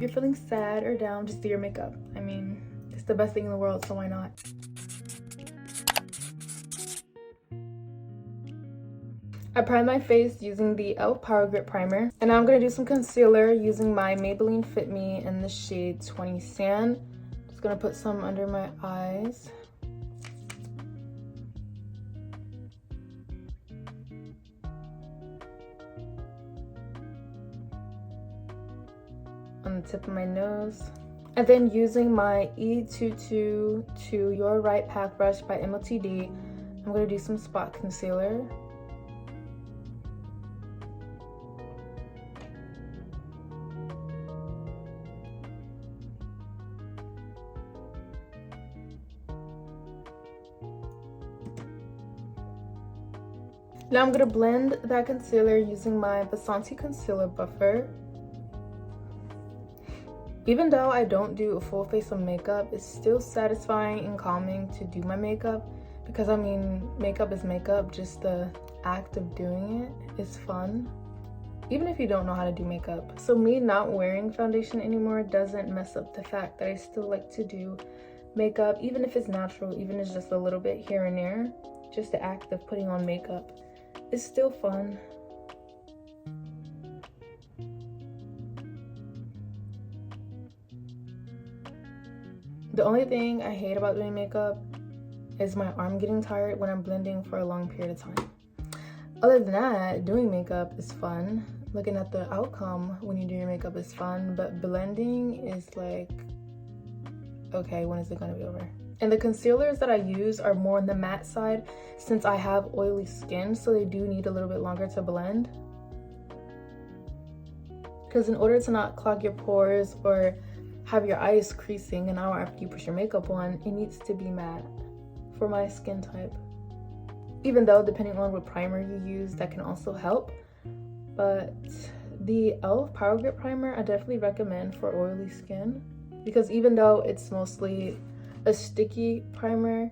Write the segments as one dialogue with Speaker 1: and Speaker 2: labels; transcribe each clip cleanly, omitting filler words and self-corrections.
Speaker 1: If you're feeling sad or down, just do your makeup. I mean, it's the best thing in the world, so why not? I primed my face using the e.l.f. Power Grip Primer. And now I'm going to do some concealer using my Maybelline Fit Me in the shade 20 Sand. Just going to put some under my eyes. On the tip of my nose. And then using my E22 to Your Right Path Brush by MOTD, I'm going to do some spot concealer. Now I'm going to blend that concealer using my Vasanti Concealer Buffer. Even though I don't do a full face of makeup, it's still satisfying and calming to do my makeup because, I mean, makeup is makeup. Just the act of doing it is fun, even if you don't know how to do makeup. So me not wearing foundation anymore doesn't mess up the fact that I still like to do makeup, even if it's natural, even if it's just a little bit here and there. Just the act of putting on makeup is still fun. The only thing I hate about doing makeup is my arm getting tired when I'm blending for a long period of time. Other than that, doing makeup is fun. Looking at the outcome when you do your makeup is fun, but blending is like, okay, when is it gonna be over? And the concealers that I use are more on the matte side since I have oily skin, so they do need a little bit longer to blend. Because in order to not clog your pores or have your eyes creasing an hour after you put your makeup on, it needs to be matte for my skin type. Even though depending on what primer you use, that can also help. But the e.l.f. Power Grip Primer I definitely recommend for oily skin, because even though it's mostly a sticky primer,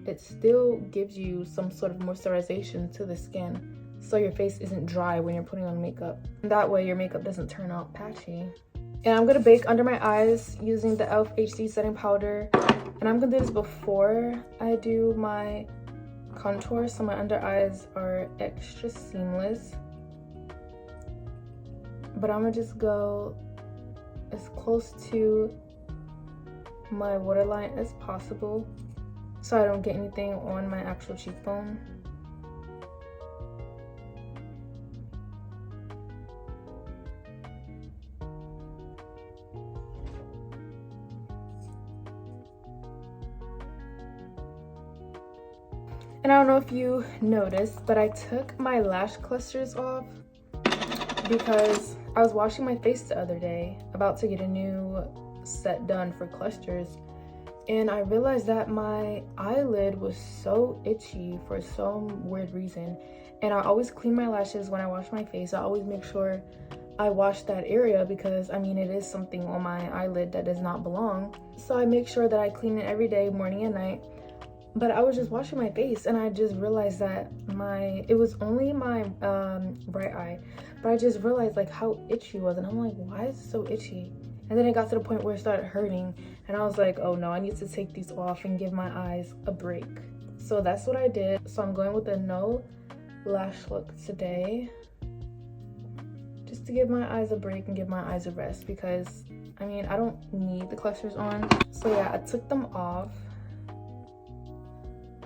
Speaker 1: it still gives you some sort of moisturization to the skin, so your face isn't dry when you're putting on makeup. That way your makeup doesn't turn out patchy. And I'm gonna bake under my eyes using the e.l.f. HD setting powder, and I'm gonna do this before I do my contour, so my under eyes are extra seamless. But I'm gonna just go as close to my waterline as possible so I don't get anything on my actual cheekbone. And I don't know if you noticed, but I took my lash clusters off because I was washing my face the other day, about to get a new set done for clusters, and I realized that my eyelid was so itchy for some weird reason. And I always clean my lashes when I wash my face. I always make sure I wash that area because, I mean, it is something on my eyelid that does not belong. So I make sure that I clean it every day, morning and night. But I was just washing my face and I just realized that it was only my right eye, but I just realized like how itchy it was, and I'm like, why is it so itchy? And then it got to the point where it started hurting, and I was like, oh no, I need to take these off and give my eyes a break. So that's what I did. So I'm going with a no lash look today, just to give my eyes a break and give my eyes a rest, because I mean, I don't need the clusters on. So yeah, I took them off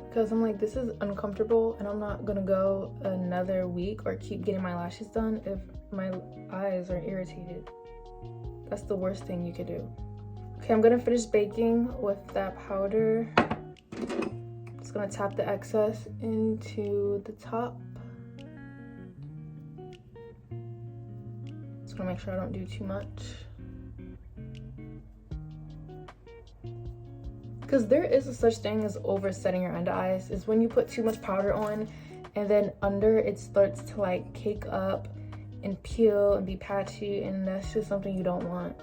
Speaker 1: because I'm like, this is uncomfortable and I'm not gonna go another week or keep getting my lashes done if my eyes are irritated. That's the worst thing you could do. Okay, I'm gonna finish baking with that powder. Just gonna tap the excess into the top. Just gonna make sure I don't do too much, because there is a such thing as oversetting your under eyes. Is when you put too much powder on and then under it starts to like cake up and peel and be patchy, and that's just something you don't want.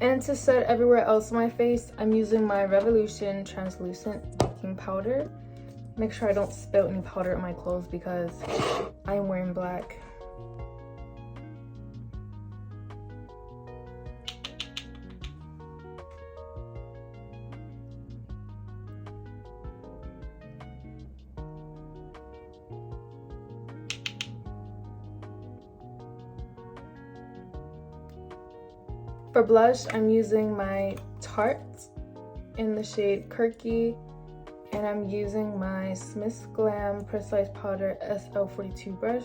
Speaker 1: And to set everywhere else on my face, I'm using my Revolution translucent baking powder. Make sure I don't spill any powder on my clothes because I am wearing black. For blush, I'm using my Tarte in the shade Kirky, and I'm using my Smith's Glam Precise Powder SL42 brush.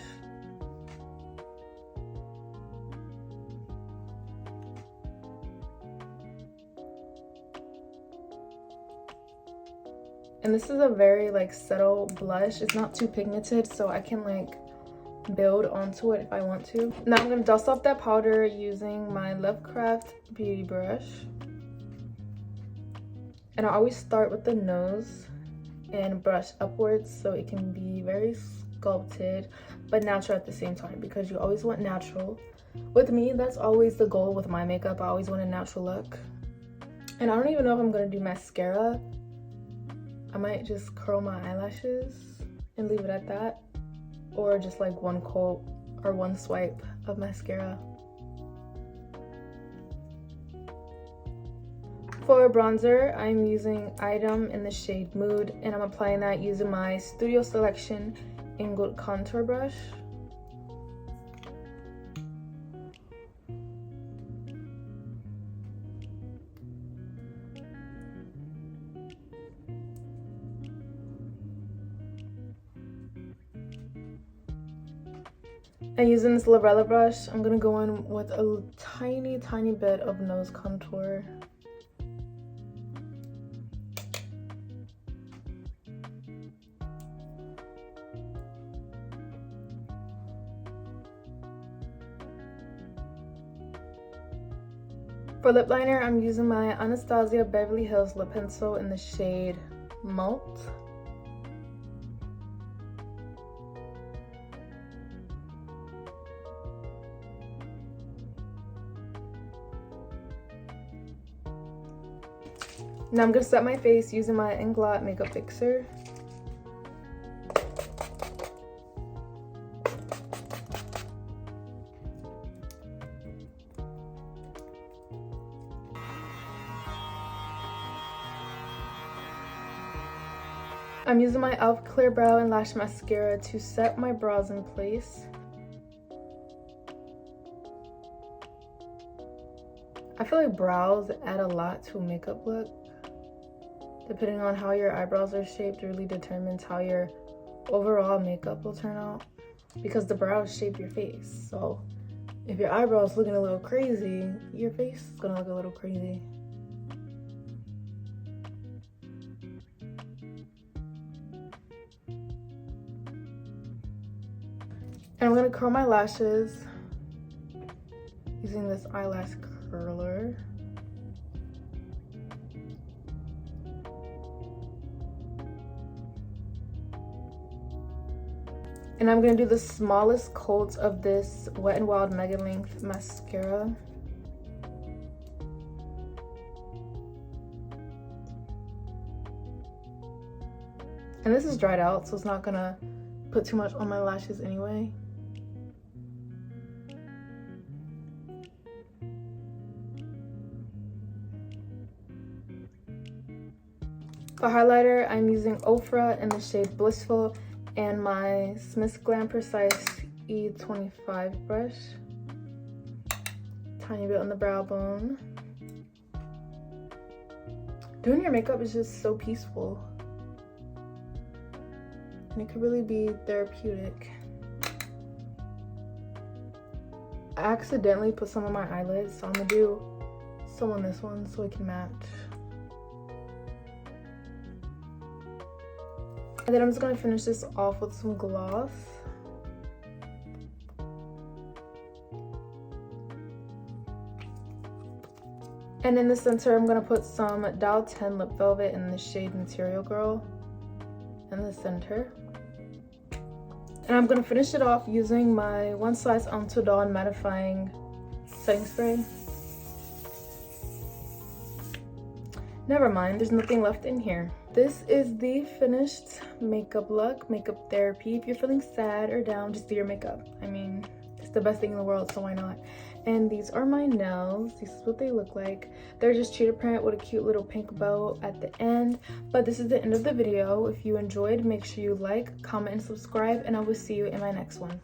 Speaker 1: And this is a very like subtle blush. It's not too pigmented, so I can like build onto it if I want to. Now I'm gonna dust off that powder using my Lovecraft beauty brush. And I always start with the nose and brush upwards so it can be very sculpted but natural at the same time, because you always want natural. With me, that's always the goal with my makeup. I always want a natural look. And I don't even know if I'm gonna do mascara. I might just curl my eyelashes and leave it at that, or just like one coat or one swipe of mascara. For bronzer, I'm using Item in the shade Mood, and I'm applying that using my Studio Selection Angled Contour Brush. And using this Lorella brush, I'm gonna go in with a tiny bit of nose contour. For lip liner, I'm using my Anastasia Beverly Hills lip pencil in the shade Malt. Now I'm gonna set my face using my Inglot Makeup Fixer. I'm using my e.l.f. Clear Brow and Lash Mascara to set my brows in place. I feel like brows add a lot to a makeup look. Depending on how your eyebrows are shaped really determines how your overall makeup will turn out, because the brows shape your face. So if your eyebrows looking a little crazy, your face is gonna look a little crazy. And I'm gonna curl my lashes using this eyelash curler. And I'm gonna do the smallest coats of this Wet n Wild Mega Length mascara. And this is dried out, so it's not gonna put too much on my lashes anyway. For highlighter, I'm using Ofra in the shade Blissful and my Smith's Glam Precise E25 brush. Tiny bit on the brow bone. Doing your makeup is just so peaceful. And it could really be therapeutic. I accidentally put some on my eyelids, so I'm gonna do some on this one so it can match. And then I'm just gonna finish this off with some gloss. And in the center, I'm gonna put some Dial 10 Lip Velvet in the shade Material Girl in the center. And I'm gonna finish it off using my One Size Until Dawn mattifying setting spray. Never mind, there's nothing left in here. This is the finished makeup look, makeup therapy. If you're feeling sad or down, just do your makeup. I mean, it's the best thing in the world, so why not? And these are my nails. This is what they look like. They're just cheetah print with a cute little pink bow at the end. But this is the end of the video. If you enjoyed, make sure you like, comment, and subscribe, and I will see you in my next one.